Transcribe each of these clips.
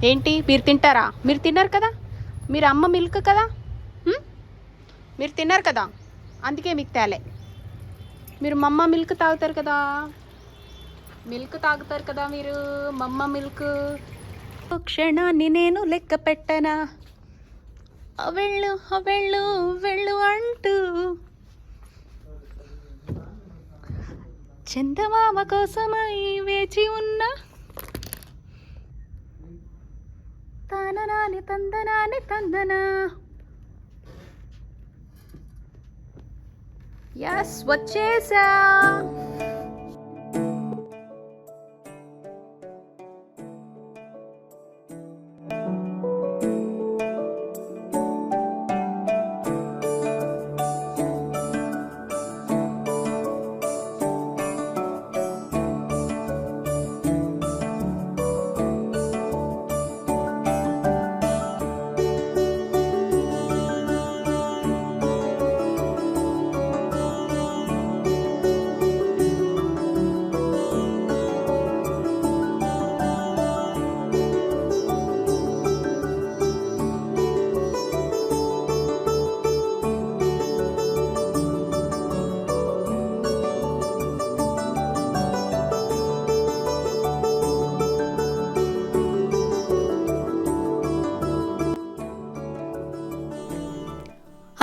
ఏంటి మీరు తింటారా? మీరు తిన్నారు కదా, మీరు అమ్మ మిల్క్ కదా. మీరు తిన్నారు కదా, అందుకే మీకు తేలే. మీరు మమ్మ మిల్క్ తాగుతారు కదా, మీరు మమ్మ మిల్క్. క్షణాన్ని నేను లెక్క పెట్టనా, వెళ్ళు వెళ్ళు వెళ్ళు అంటూ చందమామ కోసమై వేచి ఉన్న తందనాని తందనాని తందనా. యస్, వచ్చేసా.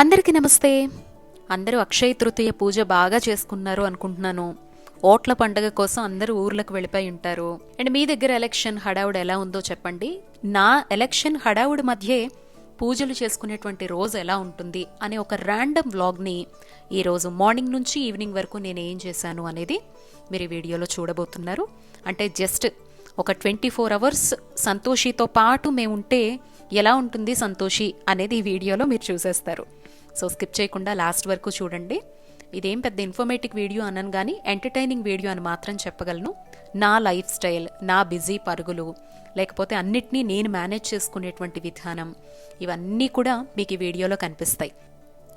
అందరికీ నమస్తే. అందరూ అక్షయ తృతీయ పూజ బాగా చేసుకున్నారు అనుకుంటున్నాను. ఓట్ల పండుగ కోసం అందరూ ఊర్లకు వెళ్ళిపోయి ఉంటారు. అండ్ మీ దగ్గర ఎలక్షన్ హడావుడు ఎలా ఉందో చెప్పండి. నా ఎలక్షన్ హడావుడి మధ్యే పూజలు చేసుకునేటువంటి రోజు ఎలా ఉంటుంది అనే ఒక ర్యాండమ్ వ్లాగ్ని ఈరోజు మార్నింగ్ నుంచి ఈవినింగ్ వరకు నేను ఏం చేశాను అనేది మీరు ఈ వీడియోలో చూడబోతున్నారు. అంటే జస్ట్ ఒక 24 అవర్స్ సంతోషితో పాటు మేము ఉంటే ఎలా ఉంటుంది సంతోషి అనేది ఈ వీడియోలో మీరు చూసేస్తారు. సో స్కిప్ చేయకుండా లాస్ట్ వరకు చూడండి. ఇదేం పెద్ద ఇన్ఫర్మేటివ్ వీడియో అనను కానీ ఎంటర్టైనింగ్ వీడియో అని మాత్రం చెప్పగలను. నా లైఫ్ స్టైల్, నా బిజీ పరుగులు, లేకపోతే అన్నిటినీ నేను మేనేజ్ చేసుకునేటువంటి విధానం, ఇవన్నీ కూడా మీకు ఈ వీడియోలో కనిపిస్తాయి.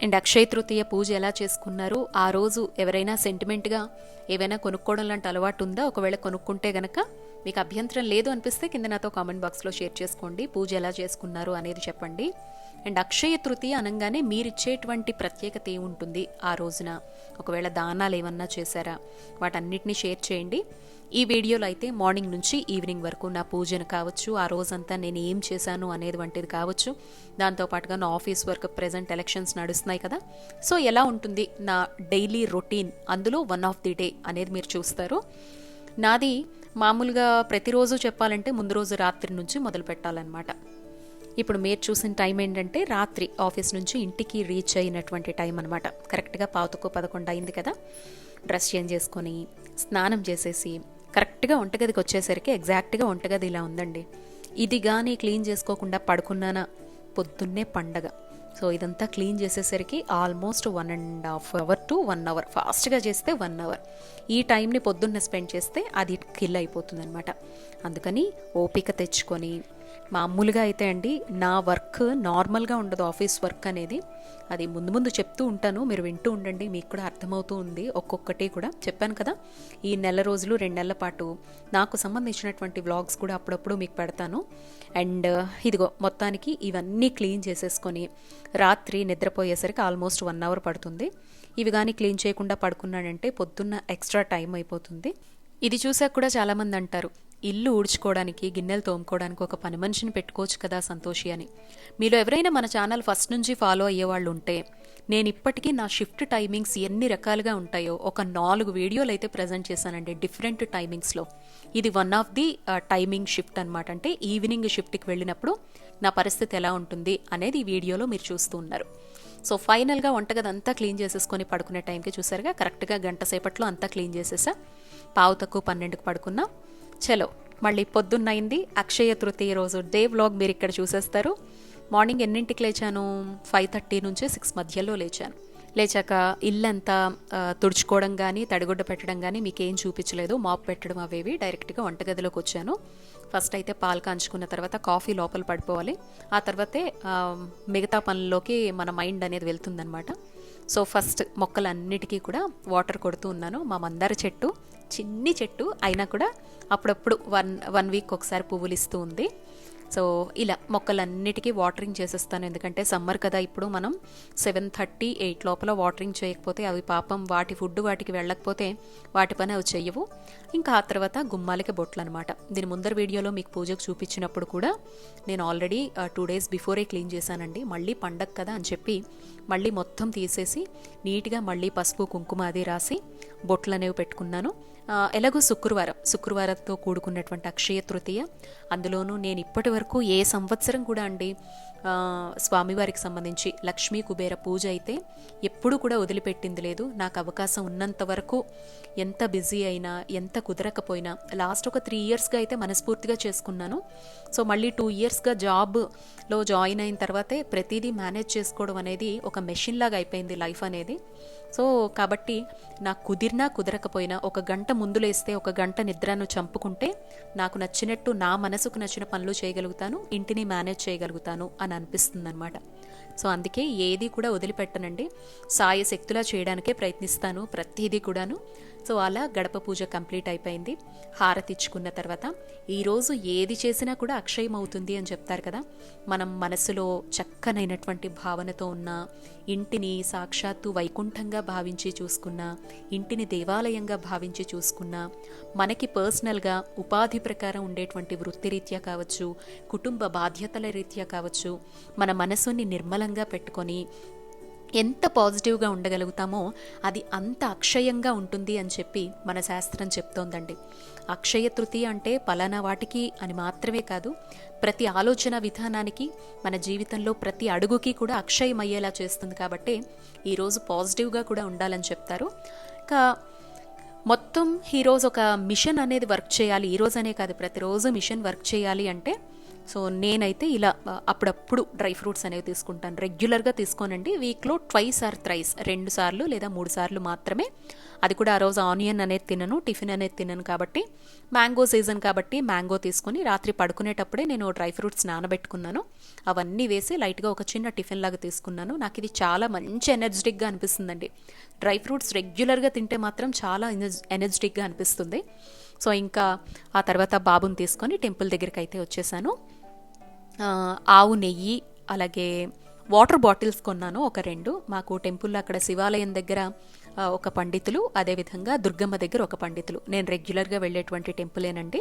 అండ్ అక్షయ తృతీయ పూజ ఎలా చేసుకున్నారు, ఆ రోజు ఎవరైనా సెంటిమెంట్గా ఏవైనా కొనుక్కోవడం లాంటి అలవాటు ఉందా? ఒకవేళ కొనుక్కుంటే గనక మీకు అభ్యంతరం లేదు అనిపిస్తే కింద నాతో కామెంట్ బాక్స్లో షేర్ చేసుకోండి. పూజ ఎలా చేసుకున్నారు అనేది చెప్పండి. అండ్ అక్షయ తృతీయ అనగానే మీరిచ్చేటువంటి ప్రత్యేకత ఏముంటుంది ఆ రోజున? ఒకవేళ దానాలు ఏమన్నా చేశారా? వాటన్నిటినీ షేర్ చేయండి. ఈ వీడియోలో అయితే మార్నింగ్ నుంచి ఈవినింగ్ వరకు నా పూజను కావచ్చు, ఆ రోజంతా నేను ఏం చేశాను అనేది వంటిది కావచ్చు, దాంతోపాటుగా నా ఆఫీస్ వర్క్, ప్రెజెంట్ ఎలక్షన్స్ నడుస్తున్నాయి కదా, సో ఎలా ఉంటుంది నా డైలీ రొటీన్, అందులో వన్ ఆఫ్ ది డే అనేది మీరు చూస్తారు. నాది మామూలుగా ప్రతిరోజు చెప్పాలంటే ముందు రోజు రాత్రి నుంచి మొదలు పెట్టాలన్నమాట. ఇప్పుడు మీరు చూసిన టైం ఏంటంటే రాత్రి ఆఫీస్ నుంచి ఇంటికి రీచ్ అయినటువంటి టైం అనమాట. కరెక్ట్గా 11:11 అయింది కదా. డ్రెస్ చేంజ్ చేసుకొని స్నానం చేసేసి కరెక్ట్గా వంటగదికి వచ్చేసరికి ఎగ్జాక్ట్గా వంటగది ఇలా ఉందండి. ఇది కానీ క్లీన్ చేసుకోకుండా పడుకున్నానా పొద్దున్నే పండగ. సో ఇదంతా క్లీన్ చేసేసరికి ఆల్మోస్ట్ 1.5 అవర్ టు 1 అవర్, ఫాస్ట్గా చేస్తే 1 అవర్. ఈ టైంని పొద్దున్నే స్పెండ్ చేస్తే అది కిల్ అయిపోతుంది అనమాట. అందుకని ఓపిక తెచ్చుకొని, మామూలుగా అయితే అండి నా వర్క్ నార్మల్గా ఉండదు, ఆఫీస్ వర్క్ అనేది. అది ముందు ముందు చెప్తూ ఉంటాను, మీరు వింటూ ఉండండి, మీకు కూడా అర్థమవుతూ ఉంది. ఒక్కొక్కటి కూడా చెప్పాను కదా, ఈ నెల రోజులు 2 నెలల పాటు నాకు సంబంధించినటువంటి వ్లాగ్స్ కూడా అప్పుడప్పుడు మీకు పెడతాను. అండ్ ఇదిగో మొత్తానికి ఇవన్నీ క్లీన్ చేసేసుకొని రాత్రి నిద్రపోయేసరికి ఆల్మోస్ట్ 1 అవర్ పడుతుంది. ఇవి కానీ క్లీన్ చేయకుండా పడుకున్నానంటే పొద్దున్న ఎక్స్ట్రా టైం అయిపోతుంది. ఇది చూసాక కూడా చాలామంది అంటారు, ఇల్లు ఊడ్చుకోవడానికి, గిన్నెలు తోముకోవడానికి ఒక పని మనిషిని పెట్టుకోవచ్చు కదా సంతోషి అని. మీలో ఎవరైనా మన ఛానల్ ఫస్ట్ నుంచి ఫాలో అయ్యేవాళ్ళు ఉంటే నేను ఇప్పటికీ నా షిఫ్ట్ టైమింగ్స్ ఎన్ని రకాలుగా ఉంటాయో ఒక 4 వీడియోలు అయితే ప్రజెంట్ చేశానండి డిఫరెంట్ టైమింగ్స్లో. ఇది one of the timing shift అనమాట. అంటే ఈవినింగ్ షిఫ్ట్కి వెళ్ళినప్పుడు నా పరిస్థితి ఎలా ఉంటుంది అనేది ఈ వీడియోలో మీరు చూస్తూ ఉన్నారు. సో ఫైనల్గా వంటగది అంతా క్లీన్ చేసేసుకొని పడుకునే టైంకి చూసారుగా, కరెక్ట్గా గంట సేపట్లో అంతా క్లీన్ చేసేసా. 11:12కు పడుకున్నా. చలో మళ్ళీ పొద్దున్నైంది. అక్షయ తృతీయ రోజు డే వ్లాగ్ మీరు ఇక్కడ చూసేస్తారు. మార్నింగ్ ఎన్నింటికి లేచాను? 5:30 నుంచి 6 మధ్యలో లేచాను. లేచాక ఇల్లంతా తుడుచుకోవడం కానీ తడిగుడ్డ పెట్టడం కానీ మీకేం చూపించలేదు, మాప్ పెట్టడం అవేవి. డైరెక్ట్గా వంటగదిలోకి వచ్చాను. ఫస్ట్ అయితే పాలు కాంచుకున్న తర్వాత కాఫీ లోపల పడిపోవాలి, ఆ తర్వాతే మిగతా పనుల్లోకి మన మైండ్ అనేది వెళ్తుందనమాట. సో ఫస్ట్ మొక్కలన్నిటికీ కూడా వాటర్ కొడుతూ ఉన్నాను. మా మందార చెట్టు చిన్ని చెట్టు అయినా కూడా అప్పుడప్పుడు వన్ వీక్ ఒకసారి పువ్వులు ఇస్తూ ఉంది. సో ఇలా మొక్కలన్నిటికీ వాటరింగ్ చేసేస్తాను, ఎందుకంటే సమ్మర్ కదా. ఇప్పుడు మనం 7:30, 8 లోపల వాటరింగ్ చేయకపోతే అవి పాపం వాటి ఫుడ్ వాటికి వెళ్ళకపోతే వాటి పని అవి చెయ్యవు. ఇంకా ఆ తర్వాత గుమ్మాలకి బొట్లు అనమాట. దీని ముందర వీడియోలో మీకు పూజకు చూపించినప్పుడు కూడా నేను ఆల్రెడీ 2 days బిఫోరే క్లీన్ చేశానండి. మళ్ళీ పండగ కదా అని చెప్పి మళ్ళీ మొత్తం తీసేసి నీట్గా మళ్ళీ పసుపు కుంకుమ అది రాసి బొట్లు అనేవి పెట్టుకున్నాను. ఎలాగో శుక్రవారంతో కూడుకున్నటువంటి అక్షయ తృతీయ, అందులోనూ నేను ఇప్పటి వరకు ఏ సంవత్సరం కూడా అండి స్వామివారికి సంబంధించి లక్ష్మీ కుబేర పూజ అయితే ఎప్పుడు కూడా వదిలిపెట్టింది లేదు. నాకు అవకాశం ఉన్నంత వరకు ఎంత బిజీ అయినా ఎంత కుదరకపోయినా లాస్ట్ ఒక 3 yearsగా అయితే మనస్ఫూర్తిగా చేసుకున్నాను. సో మళ్ళీ 2 yearsగా జాబ్లో జాయిన్ అయిన తర్వాతే ప్రతిదీ మేనేజ్ చేసుకోవడం అనేది ఒక మెషిన్ లాగా అయిపోయింది లైఫ్ అనేది. సో కాబట్టి నాకు కుదిరినా కుదరకపోయినా ఒక గంట ముందు లేస్తే ఒక గంట నిద్రను చంపుకుంటే నాకు నచ్చినట్టు నా మనసుకు నచ్చిన పనులు చేయగలుగుతాను, ఇంటిని మేనేజ్ చేయగలుగుతాను అని అనిపిస్తుంది అనమాట. సో అందుకే ఏది కూడా వదిలిపెట్టనండి, సాయశక్తులా చేయడానికే ప్రయత్నిస్తాను ప్రతిదీ కూడాను. సో అలా గడప పూజ కంప్లీట్ అయిపోయింది. హారతి ఇచ్చుకున్న తర్వాత ఈరోజు ఏది చేసినా కూడా అక్షయం అవుతుంది అని చెప్తారు కదా. మనం మనసులో చక్కనైనటువంటి భావనతో ఉన్న ఇంటిని సాక్షాత్తు వైకుంఠంగా భావించి చూసుకున్న, ఇంటిని దేవాలయంగా భావించి చూసుకున్న, మనకి పర్సనల్గా ఉపాధి ప్రకారం ఉండేటువంటి వృత్తిరీత్యా కావచ్చు, కుటుంబ బాధ్యతల రీత్యా కావచ్చు, మన మనసుని నిర్మలంగా పెట్టుకొని ఎంత పాజిటివ్గా ఉండగలుగుతామో అది అంత అక్షయంగా ఉంటుంది అని చెప్పి మన శాస్త్రం చెప్తోందండి. అక్షయ తృతీయ అంటే పలానా వాటికి అని మాత్రమే కాదు, ప్రతి ఆలోచన విధానానికి మన జీవితంలో ప్రతి అడుగుకి కూడా అక్షయం అయ్యేలా చేస్తుంది. కాబట్టి ఈరోజు పాజిటివ్గా కూడా ఉండాలని చెప్తారు. ఇంకా మొత్తం ఈరోజు ఒక మిషన్ అనేది వర్క్ చేయాలి, ఈరోజు అనే కాదు ప్రతిరోజు మిషన్ వర్క్ చేయాలి అంటే సో నేనైతే ఇలా అప్పుడప్పుడు డ్రై ఫ్రూట్స్ అనేవి తీసుకుంటాను. రెగ్యులర్గా తీసుకోనండి, వీక్లో 2 or 3 2 సార్లు లేదా 3 సార్లు మాత్రమే. అది కూడా ఆ రోజు ఆనియన్ అనేది తినను, టిఫిన్ అనేది తినను. కాబట్టి మ్యాంగో సీజన్ కాబట్టి మ్యాంగో తీసుకుని రాత్రి పడుకునేటప్పుడే నేను డ్రై ఫ్రూట్స్ నానబెట్టుకున్నాను. అవన్నీ వేసి లైట్గా ఒక చిన్న టిఫిన్ లాగా తీసుకున్నాను. నాకు ఇది చాలా మంచి ఎనర్జెటిక్గా అనిపిస్తుందండి. డ్రై ఫ్రూట్స్ రెగ్యులర్గా తింటే మాత్రం చాలా ఎనర్జెటిక్గా అనిపిస్తుంది. సో ఇంకా ఆ తర్వాత బాబుని తీసుకొని టెంపుల్ దగ్గరికి అయితే వచ్చేసాను. ఆవు నెయ్యి అలాగే వాటర్ బాటిల్స్ కొన్నాను ఒక 2. మాకు టెంపుల్లో అక్కడ శివాలయం దగ్గర ఒక పండితులు, అదేవిధంగా దుర్గమ్మ దగ్గర ఒక పండితులు, నేను రెగ్యులర్గా వెళ్ళేటువంటి టెంపులేనండి.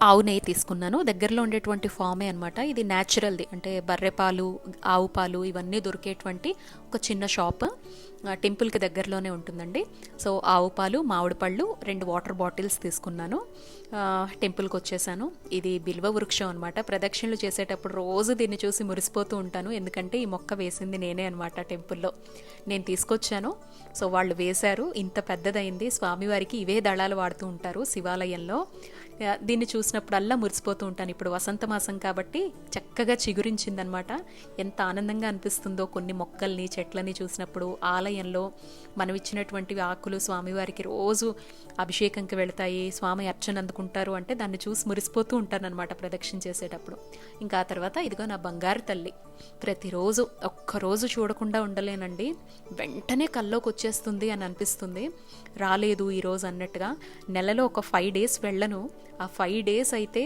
ఆవు నెయ్యి తీసుకున్నాను, దగ్గరలో ఉండేటువంటి ఫామే అనమాట. ఇది న్యాచురల్ది, అంటే బర్రెపాలు, ఆవు పాలు ఇవన్నీ దొరికేటువంటి ఒక చిన్న షాప్ టెంపుల్కి దగ్గరలోనే ఉంటుందండి. సో ఆవు పాలు, మామిడి పళ్ళు, 2 వాటర్ బాటిల్స్ తీసుకున్నాను. టెంపుల్కి వచ్చేసాను. ఇది బిల్వ వృక్షం అనమాట. ప్రదక్షిణలు చేసేటప్పుడు రోజు దీన్ని చూసి మురిసిపోతూ ఉంటాను, ఎందుకంటే ఈ మొక్క వేసింది నేనే అనమాట. టెంపుల్లో నేను తీసుకొచ్చాను, సో వాళ్ళు వేశారు. ఇంత పెద్దదైంది. స్వామివారికి ఇవే దళాలు వాడుతూ ఉంటారు శివాలయంలో. దీన్ని చూసినప్పుడల్లా మురిసిపోతూ ఉంటాను. ఇప్పుడు వసంత మాసం కాబట్టి చక్కగా చిగురించిందనమాట. ఎంత ఆనందంగా అనిపిస్తుందో కొన్ని మొక్కల్ని చెట్లని చూసినప్పుడు. ఆలయంలో మనం ఇచ్చినటువంటి ఆకులు స్వామివారికి రోజు అభిషేకంకి వెళతాయి, స్వామి అర్చన అందుకుంటారు అంటే దాన్ని చూసి మురిసిపోతూ ఉంటానన్నమాట ప్రదక్షిణ చేసేటప్పుడు. ఇంకా ఆ తర్వాత ఇదిగో నా బంగారు తల్లి. ప్రతిరోజు ఒక్కరోజు చూడకుండా ఉండలేనండి, వెంటనే కల్లోకి వచ్చేస్తుంది అని అనిపిస్తుంది. రాలేదు ఈరోజు అన్నట్టుగా. నెలలో ఒక 5 days వెళ్ళను. ఆ 5 days అయితే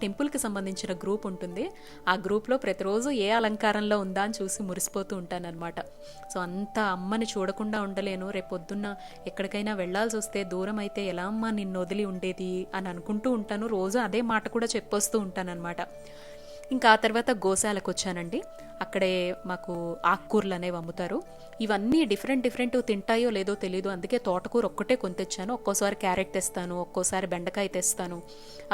టెంపుల్కి సంబంధించిన గ్రూప్ ఉంటుంది. ఆ గ్రూప్లో ప్రతిరోజు ఏ అలంకారంలో ఉందా అని చూసి మురిసిపోతూ ఉంటానన్నమాట. సో అంత అమ్మని చూడకుండా ఉండలేను. రేపొద్దున్న ఎక్కడికైనా వెళ్ళాల్సి వస్తే దూరం అయితే ఎలా అమ్మ నిన్ను వదిలి ఉండేది అని అనుకుంటూ ఉంటాను. రోజు అదే మాట కూడా చెప్పొస్తూ ఉంటానన్నమాట. ఇంకా ఆ తర్వాత గోశాలకు వచ్చానండి. అక్కడే మాకు ఆకుకూరలు అనేవి అమ్ముతారు. ఇవన్నీ డిఫరెంట్ తింటాయో లేదో తెలీదు, అందుకే తోటకూర ఒక్కటే కొని తెచ్చాను. ఒక్కోసారి క్యారెట్ తెస్తాను, ఒక్కోసారి బెండకాయ తెస్తాను.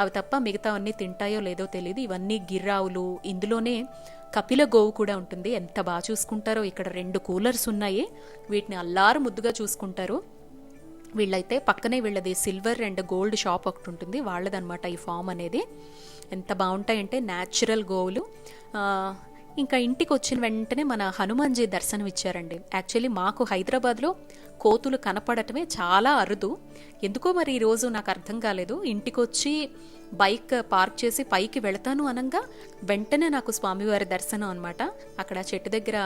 అవి తప్ప మిగతావన్నీ తింటాయో లేదో తెలీదు. ఇవన్నీ గిర్రావులు. ఇందులోనే కపిల గోవు కూడా ఉంటుంది. ఎంత బాగా చూసుకుంటారో. ఇక్కడ 2 కూలర్స్ ఉన్నాయి, వీటిని అల్లారు ముద్దుగా చూసుకుంటారు. వీళ్ళైతే పక్కనే వీళ్ళది సిల్వర్ అండ్ గోల్డ్ షాప్ ఒకటి ఉంటుంది, వాళ్ళదనమాట ఈ ఫామ్ అనేది. ఎంత బాగుంటాయంటే న్యాచురల్ గోవులు. ఇంకా ఇంటికి వచ్చిన వెంటనే మన హనుమాన్జీ దర్శనం ఇచ్చారండి. యాక్చువల్లీ మాకు హైదరాబాద్లో కోతులు కనపడటమే చాలా అరుదు. ఎందుకో మరి ఈరోజు నాకు అర్థం కాలేదు. ఇంటికి వచ్చి బైక్ పార్క్ చేసి పైకి వెళతాను అనగా వెంటనే నాకు స్వామివారి దర్శనం అనమాట. అక్కడ చెట్టు దగ్గర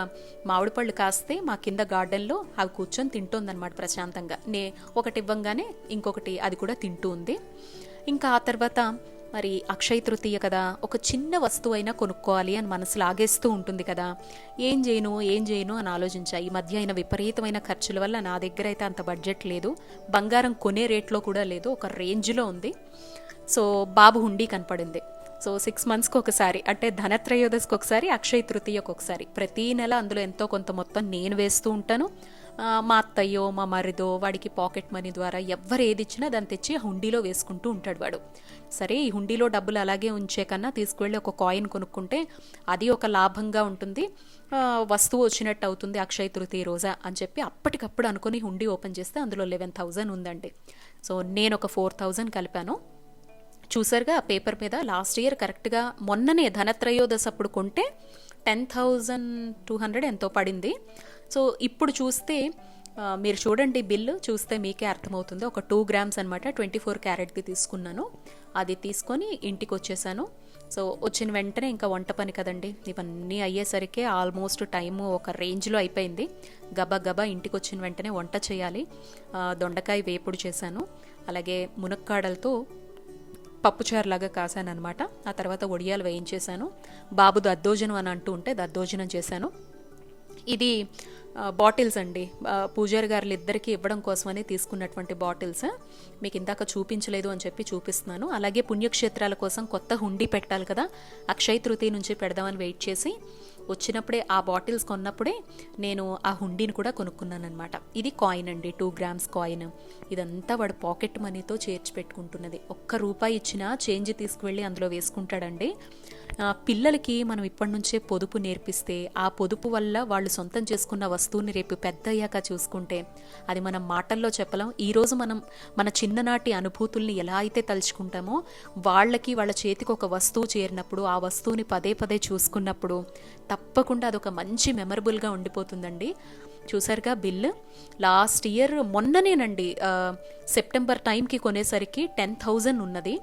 మామిడి పళ్ళు కాస్తే మా కింద గార్డెన్లో అవి కూర్చొని తింటుందన్నమాట ప్రశాంతంగా. ఒకటి ఇవ్వంగానే ఇంకొకటి అది కూడా తింటూ ఉంది. ఇంకా ఆ తర్వాత మరి అక్షయ తృతీయ కదా, ఒక చిన్న వస్తువు అయినా కొనుక్కోవాలి అని మనసు లాగేస్తూ ఉంటుంది కదా, ఏం చేయను అని ఆలోచించా. ఈ మధ్య అయిన విపరీతమైన ఖర్చుల వల్ల నా దగ్గర అయితే అంత బడ్జెట్ లేదు, బంగారం కొనే రేట్లో కూడా లేదు, ఒక రేంజ్లో ఉంది. సో బాబు హుండీ కనపడింది. సో 6 monthsకి ఒకసారి, అంటే ధనత్రయోదశికి ఒకసారి, అక్షయ తృతీయకు ఒకసారి, ప్రతీ నెల అందులో ఎంతో కొంత మొత్తం నేను వేస్తూ ఉంటాను. మా అత్తయ్యో మా మరిదో వాడికి పాకెట్ మనీ ద్వారా ఎవరు ఏది ఇచ్చినా దాన్ని తెచ్చి హుండీలో వేసుకుంటూ ఉంటాడు వాడు. సరే ఈ హుండీలో డబ్బులు అలాగే ఉంచే కన్నా తీసుకువెళ్ళి ఒక కాయిన్ కొనుక్కుంటే అది ఒక లాభంగా ఉంటుంది, వస్తువు వచ్చినట్టు అవుతుంది అక్షయ తృతీయ రోజా అని చెప్పి అప్పటికప్పుడు అనుకుని హుండీ ఓపెన్ చేస్తే అందులో 11,000 ఉందండి. సో నేను ఒక 4,000 కలిపాను. చూసారుగా ఆ పేపర్ మీద లాస్ట్ ఇయర్ కరెక్ట్గా మొన్ననే ధనత్రయోదశి అప్పుడు కొంటే 10,200 ఎంతో పడింది. సో ఇప్పుడు చూస్తే మీరు చూడండి బిల్లు చూస్తే మీకే అర్థమవుతుంది. ఒక 2 grams అనమాట, 24 క్యారెట్ది తీసుకున్నాను. అది తీసుకొని ఇంటికి వచ్చేసాను. సో వచ్చిన వెంటనే ఇంకా వంట పని కదండి, ఇవన్నీ అయ్యేసరికి ఆల్మోస్ట్ టైము ఒక రేంజ్లో అయిపోయింది. గబా ఇంటికి వచ్చిన వెంటనే వంట చేయాలి. దొండకాయ వేపుడు చేశాను, అలాగే మునక్కాడలతో పప్పుచారులాగా కాసాను అనమాట. ఆ తర్వాత వడియాలు వేయించేశాను. బాబు దద్దోజనం అని అంటూ ఉంటే దద్దోజనం చేశాను. ఇది బాటిల్స్ అండి, పూజారి గారులు ఇద్దరికి ఇవ్వడం కోసమని తీసుకున్నటువంటి బాటిల్స్. మీకు ఇందాక చూపించలేదు అని చెప్పి చూపిస్తున్నాను. అలాగే పుణ్యక్షేత్రాల కోసం కొత్త హుండీ పెట్టాలి కదా, అక్షయ తృతీయ నుంచి పెడదామని వెయిట్ చేసి వచ్చినప్పుడే ఆ బాటిల్స్ కొన్నప్పుడే నేను ఆ హుండీని కూడా కొనుక్కున్నాను అనమాట. ఇది కాయిన్ అండి, 2 grams కాయిన్. ఇదంతా వాడు పాకెట్ మనీతో చేర్చి పెట్టుకుంటున్నది. ₹1 ఇచ్చినా చేంజ్ తీసుకువెళ్ళి అందులో వేసుకుంటాడండి. పిల్లలకి మనం ఇప్పటి నుంచే పొదుపు నేర్పిస్తే ఆ పొదుపు వల్ల వాళ్ళు సొంతం చేసుకున్న వస్తువుని రేపు పెద్ద అయ్యాక చూసుకుంటే అది మనం మాటల్లో చెప్పలేం. ఈరోజు మనం మన చిన్ననాటి అనుభూతుల్ని ఎలా అయితే తలుచుకుంటామో వాళ్ళకి వాళ్ళ చేతికి ఒక వస్తువు చేరినప్పుడు ఆ వస్తువుని పదే చూసుకున్నప్పుడు తప్పకుండా అదొక మంచి మెమరబుల్గా ఉండిపోతుందండి. చూసారుగా బిల్ లాస్ట్ ఇయర్ మొన్ననేనండి సెప్టెంబర్ టైంకి కొనేసరికి 10,000 ఉన్నది.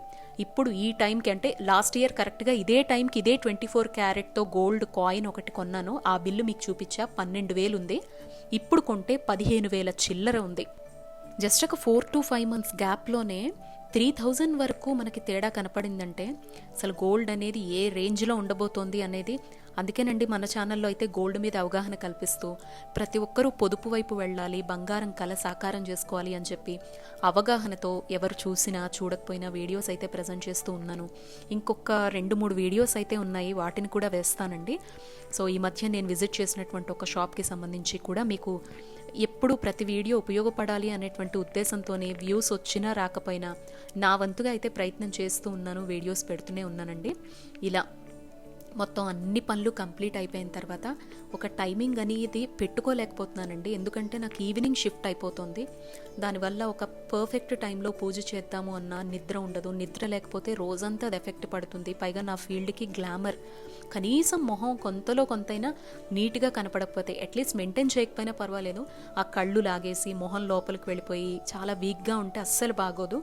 ఇప్పుడు ఈ టైంకి అంటే లాస్ట్ ఇయర్ కరెక్ట్గా ఇదే టైంకి ఇదే 24 క్యారెట్తో గోల్డ్ కాయిన్ ఒకటి కొన్నాను. ఆ బిల్లు మీకు చూపించా, 12,000 ఉంది. ఇప్పుడు కొంటే 15,000 చిల్లర ఉంది. జస్ట్ ఒక 4 to 5 months గ్యాప్లోనే 3,000 వరకు మనకి తేడా కనపడిందంటే అసలు గోల్డ్ అనేది ఏ రేంజ్లో ఉండబోతోంది అనేది. అందుకేనండి మన ఛానల్లో అయితే గోల్డ్ మీద అవగాహన కల్పిస్తూ ప్రతి ఒక్కరూ పొదుపు వైపు వెళ్ళాలి, బంగారం కల సాకారం చేసుకోవాలి అని చెప్పి అవగాహనతో ఎవరు చూసినా చూడకపోయినా వీడియోస్ అయితే ప్రజెంట్ చేస్తూ ఉన్నాను. ఇంకొక 2-3 వీడియోస్ అయితే ఉన్నాయి, వాటిని కూడా వేస్తానండి. సో ఈ మధ్య నేను విజిట్ చేసినటువంటి ఒక షాప్కి సంబంధించి కూడా మీకు ఎప్పుడు ప్రతి వీడియో ఉపయోగపడాలి అనేటువంటి ఉద్దేశంతోనే వ్యూస్ వచ్చినా రాకపోయినా నా వంతుగా అయితే ప్రయత్నం చేస్తూ ఉన్నాను, వీడియోస్ పెడుతూనే ఉన్నానండి. ఇలా మొత్తం అన్ని పనులు కంప్లీట్ అయిపోయిన తర్వాత ఒక టైమింగ్ అనేది పెట్టుకోలేకపోతున్నానండి. ఎందుకంటే నాకు ఈవినింగ్ షిఫ్ట్ అయిపోతుంది. దానివల్ల ఒక పర్ఫెక్ట్ టైంలో పూజ చేద్దాము అన్న నిద్ర ఉండదు. నిద్ర లేకపోతే రోజంతా అది ఎఫెక్ట్ పడుతుంది. పైగా నా ఫీల్డ్కి గ్లామర్, కనీసం మొహం కొంతలో కొంతైనా నీట్గా కనపడకపోతే అట్లీస్ట్ మెయింటైన్ చేయకపోయినా పర్వాలేదు, ఆ కళ్ళు లాగేసి మొహం లోపలికి వెళ్ళిపోయి చాలా వీక్గా ఉంటే అస్సలు బాగోదు.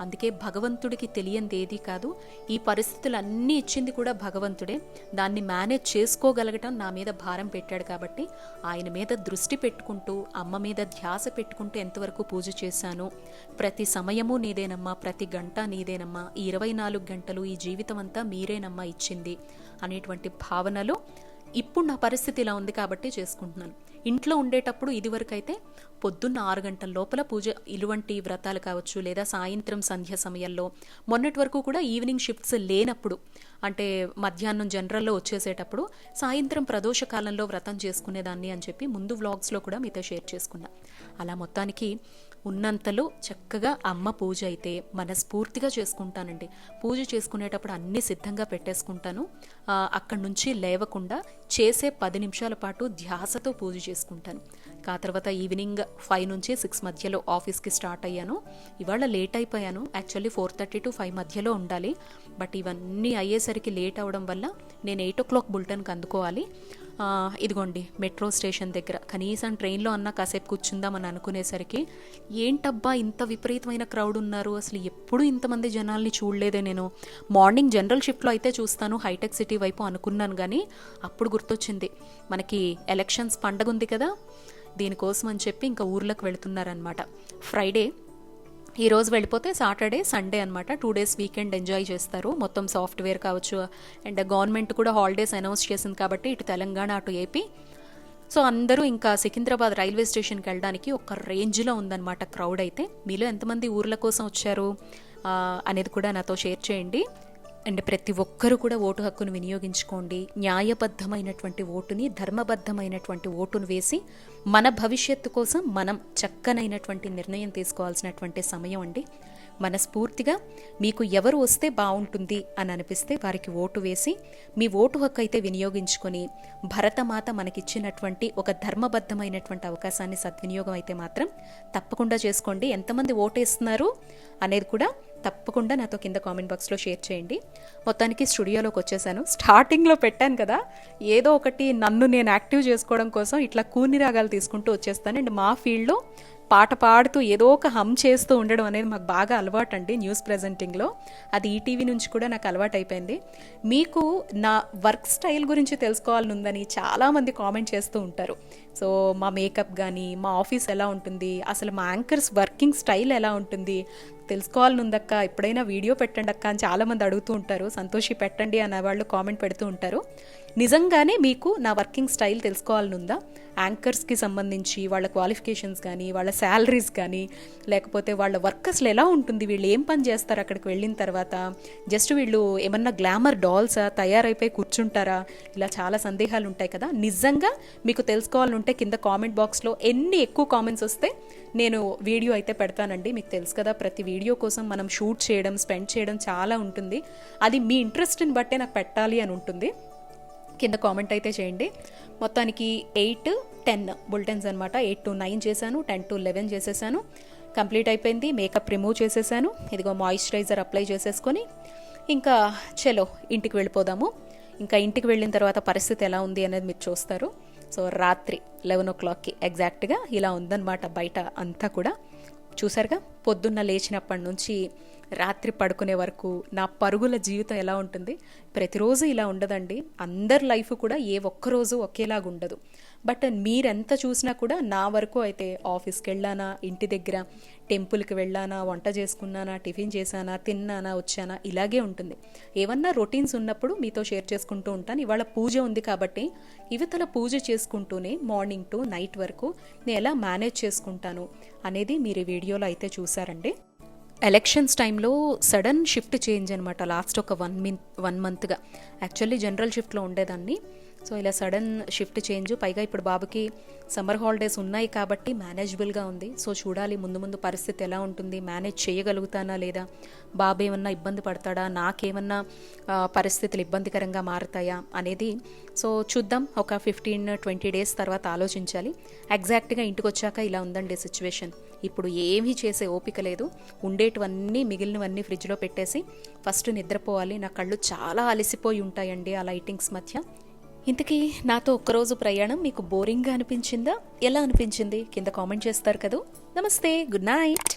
అందుకే భగవంతుడికి తెలియంది ఏది కాదు, ఈ పరిస్థితులు అన్నీ ఇచ్చింది కూడా భగవంతుడే. దాన్ని మేనేజ్ చేసుకోగలగటం నా మీద భారం పెట్టాడు కాబట్టి ఆయన మీద దృష్టి పెట్టుకుంటూ అమ్మ మీద ధ్యాస పెట్టుకుంటూ ఎంతవరకు పూజ చేశాను. ప్రతి సమయము నీదేనమ్మా, ప్రతి గంట నీదేనమ్మా, ఈ 24 గంటలు ఈ జీవితం అంతా మీరేనమ్మా ఇచ్చింది అనేటువంటి భావనలో ఇప్పుడు నా పరిస్థితి ఇలా ఉంది కాబట్టి చేసుకుంటున్నాను. ఇంట్లో ఉండేటప్పుడు ఇదివరకు అయితే పొద్దున్న 6 గంటల లోపల పూజ, ఇటువంటి వ్రతాలు కావచ్చు లేదా సాయంత్రం సంధ్య సమయంలో, మొన్నటి వరకు కూడా ఈవినింగ్ షిఫ్ట్స్ లేనప్పుడు అంటే మధ్యాహ్నం జనరల్లో వచ్చేసేటప్పుడు సాయంత్రం ప్రదోష కాలంలో వ్రతం చేసుకునేదాన్ని అని చెప్పి ముందు వ్లాగ్స్లో కూడా మీతో షేర్ చేసుకున్నా. అలా మొత్తానికి ఉన్నంతలో చక్కగా అమ్మ పూజ అయితే మనస్ఫూర్తిగా చేసుకుంటానండి. పూజ చేసుకునేటప్పుడు అన్నీ సిద్ధంగా పెట్టేసుకుంటాను. అక్కడి నుంచి లేవకుండా చేసే 10 నిమిషాల పాటు ధ్యాసతో పూజ చేసుకుంటాను. ఆ తర్వాత ఈవినింగ్ 5 నుంచి 6 మధ్యలో ఆఫీస్కి స్టార్ట్ అయ్యాను. ఇవాళ లేట్ అయిపోయాను, యాక్చువల్లీ 4:30 to 5 మధ్యలో ఉండాలి. బట్ ఇవన్నీ అయ్యేసరికి లేట్ అవడం వల్ల నేను 8 o'clock బులెటిన్కి అందుకోవాలి. ఇదిగోండి మెట్రో స్టేషన్ దగ్గర, కనీసం ట్రైన్లో అన్నా కాసేపు కూర్చుందామని అనుకునేసరికి ఏంటబ్బా ఇంత విపరీతమైన క్రౌడ్ ఉన్నారు, అసలు ఎప్పుడు ఇంతమంది జనాల్ని చూడలేదే. నేను మార్నింగ్ జనరల్ షిఫ్ట్లో అయితే చూస్తాను హైటెక్ సిటీ వైపు అనుకున్నాను, కానీ అప్పుడు గుర్తొచ్చింది మనకి ఎలక్షన్స్ పండగ ఉంది కదా, దీనికోసం అని చెప్పి ఇంకా ఊర్లోకి వెళుతున్నారనమాట. ఫ్రైడే ఈ రోజు వెళ్ళిపోతే సాటర్డే సండే అనమాట, 2 days వీకెండ్ ఎంజాయ్ చేస్తారు. మొత్తం సాఫ్ట్వేర్ కావచ్చు, అండ్ గవర్నమెంట్ కూడా హాలిడేస్ అనౌన్స్ చేసింది కాబట్టి ఇటు తెలంగాణ అటు ఏపీ. సో అందరూ ఇంకా సికింద్రాబాద్ రైల్వే స్టేషన్కి వెళ్ళడానికి ఒక రేంజ్లో ఉందన్నమాట క్రౌడ్ అయితే. మీలో ఎంతమంది ఊర్ల కోసం వచ్చారు అనేది కూడా నాతో షేర్ చేయండి. అండ్ ప్రతి ఒక్కరూ కూడా ఓటు హక్కును వినియోగించుకోండి. న్యాయబద్ధమైనటువంటి ఓటుని, ధర్మబద్ధమైనటువంటి ఓటును వేసి మన భవిష్యత్తు కోసం మనం చక్కనైనటువంటి నిర్ణయం తీసుకోవాల్సినటువంటి సమయం అండి. మనస్ఫూర్తిగా మీకు ఎవరు వస్తే బాగుంటుంది అని అనిపిస్తే వారికి ఓటు వేసి మీ ఓటు హక్కు అయితే వినియోగించుకొని భరతమాత మనకిచ్చినటువంటి ఒక ధర్మబద్ధమైనటువంటి అవకాశాన్ని సద్వినియోగం అయితే మాత్రం తప్పకుండా చేసుకోండి. ఎంతమంది ఓటేస్తున్నారు అనేది కూడా తప్పకుండా నాతో కింద కామెంట్ బాక్స్లో షేర్ చేయండి. మొత్తానికి స్టూడియోలోకి వచ్చేసాను. స్టార్టింగ్లో పెట్టాను కదా, ఏదో ఒకటి నన్ను నేను యాక్టివ్ చేసుకోవడం కోసం ఇట్లా కూని రాగాలు తీసుకుంటూ వచ్చేస్తాను. అండ్ మా ఫీల్డ్లో పాట పాడుతూ ఏదో ఒక హమ్ చేస్తూ ఉండడం అనేది మాకు బాగా అలవాటు అండి న్యూస్ ప్రెజెంటింగ్లో. అది ఈటీవీ నుంచి కూడా నాకు అలవాటు అయిపోయింది. మీకు నా వర్క్ స్టైల్ గురించి తెలుసుకోవాలని ఉందని చాలామంది కామెంట్ చేస్తూ ఉంటారు. సో మా మేకప్ కానీ, మా ఆఫీస్ ఎలా ఉంటుంది, అసలు మా యాంకర్స్ వర్కింగ్ స్టైల్ ఎలా ఉంటుంది తెలుసుకోవాలని ఉందక్క, ఎప్పుడైనా వీడియో పెట్టండి అక్క అని చాలామంది అడుగుతూ ఉంటారు. సంతోషి పెట్టండి అనే వాళ్ళు కామెంట్ పెడుతూ ఉంటారు. నిజంగానే మీకు నా వర్కింగ్ స్టైల్ తెలుసుకోవాలని ఉందా, యాంకర్స్కి సంబంధించి వాళ్ళ క్వాలిఫికేషన్స్ కానీ, వాళ్ళ శాలరీస్ కానీ, లేకపోతే వాళ్ళ వర్క్ అసలు ఎలా ఉంటుంది, వీళ్ళు ఏం పని చేస్తారు అక్కడికి వెళ్ళిన తర్వాత, జస్ట్ వీళ్ళు ఏమన్నా గ్లామర్ డాల్సా, తయారైపోయి కూర్చుంటారా, ఇలా చాలా సందేహాలు ఉంటాయి కదా. నిజంగా మీకు తెలుసుకోవాలని ఉంటే కింద కామెంట్ బాక్స్లో ఎన్ని ఎక్కువ కామెంట్స్ వస్తే నేను వీడియో అయితే పెడతానండి. మీకు తెలుసు కదా, ప్రతి వీడియో కోసం మనం షూట్ చేయడం, స్పెండ్ చేయడం చాలా ఉంటుంది. అది మీ ఇంట్రెస్ట్ని బట్టే నాకు పెట్టాలి అని ఉంటుంది. కింద కామెంట్ అయితే చేయండి. మొత్తానికి 8-10 బులెటిన్స్ అనమాట. 8 to 9 చేశాను, 10 to 11 చేసేసాను. కంప్లీట్ అయిపోయింది. మేకప్ రిమూవ్ చేసేసాను. ఇదిగో మాయిశ్చరైజర్ అప్లై చేసేసుకొని ఇంకా చలో ఇంటికి వెళ్ళిపోదాము. ఇంకా ఇంటికి వెళ్ళిన తర్వాత పరిస్థితి ఎలా ఉంది అనేది మీరు చూస్తారు. సో రాత్రి 11 o'clockకి ఎగ్జాక్ట్గా ఇలా ఉందన్నమాట బయట అంతా కూడా. చూసారుగా, పొద్దున్న లేచినప్పటి నుంచి రాత్రి పడుకునే వరకు నా పరుగుల జీవితం ఎలా ఉంటుంది. ప్రతిరోజు ఇలా ఉండదండి. అందరి లైఫ్ కూడా ఏ ఒక్కరోజు ఒకేలాగా ఉండదు. బట్ మీరెంత చూసినా కూడా నా వరకు అయితే ఆఫీస్కి వెళ్ళానా, ఇంటి దగ్గర టెంపుల్కి వెళ్ళానా, వంట చేసుకున్నానా, టిఫిన్ చేశానా, తిన్నానా, వచ్చానా, ఇలాగే ఉంటుంది. ఏమన్నా రొటీన్స్ ఉన్నప్పుడు మీతో షేర్ చేసుకుంటూ ఉంటాను. ఇవాళ పూజ ఉంది కాబట్టి ఇవతల పూజ చేసుకుంటూనే మార్నింగ్ టు నైట్ వరకు నేను ఎలా మేనేజ్ చేసుకుంటాను అనేది మీరు ఈ వీడియోలో అయితే చూసారండి. ఎలక్షన్స్ టైంలో సడన్ షిఫ్ట్ చేంజ్ అనమాట. లాస్ట్ ఒక 1 monthగా యాక్చువల్లీ జనరల్ షిఫ్ట్లో ఉండేదాన్ని. సో ఇలా సడన్ షిఫ్ట్ చేంజ్, పైగా ఇప్పుడు బాబుకి సమ్మర్ హాలిడేస్ ఉన్నాయి కాబట్టి మేనేజబుల్గా ఉంది. సో చూడాలి ముందు ముందు పరిస్థితి ఎలా ఉంటుంది, మేనేజ్ చేయగలుగుతానా లేదా, బాబు ఏమన్నా ఇబ్బంది పడతాడా, నాకేమన్నా పరిస్థితులు ఇబ్బందికరంగా మారుతాయా అనేది. సో చూద్దాం, ఒక 15-20 days తర్వాత ఆలోచించాలి. ఎగ్జాక్ట్గా ఇంటికి వచ్చాక ఇలా ఉందండి సిచ్యువేషన్. ఇప్పుడు ఏమీ చేసే ఓపిక లేదు. ఉండేటివన్నీ మిగిలినవన్నీ ఫ్రిడ్జ్లో పెట్టేసి ఫస్ట్ నిద్రపోవాలి. నా కళ్ళు చాలా అలసిపోయి ఉంటాయండి ఆ లైటింగ్స్ మధ్య. ఇంతకీ నాతో ఒక్కరోజు ప్రయాణం మీకు బోరింగ్గా అనిపించిందా, ఎలా అనిపించింది కింద కామెంట్ చేస్తారు కదా. నమస్తే, గుడ్ నైట్.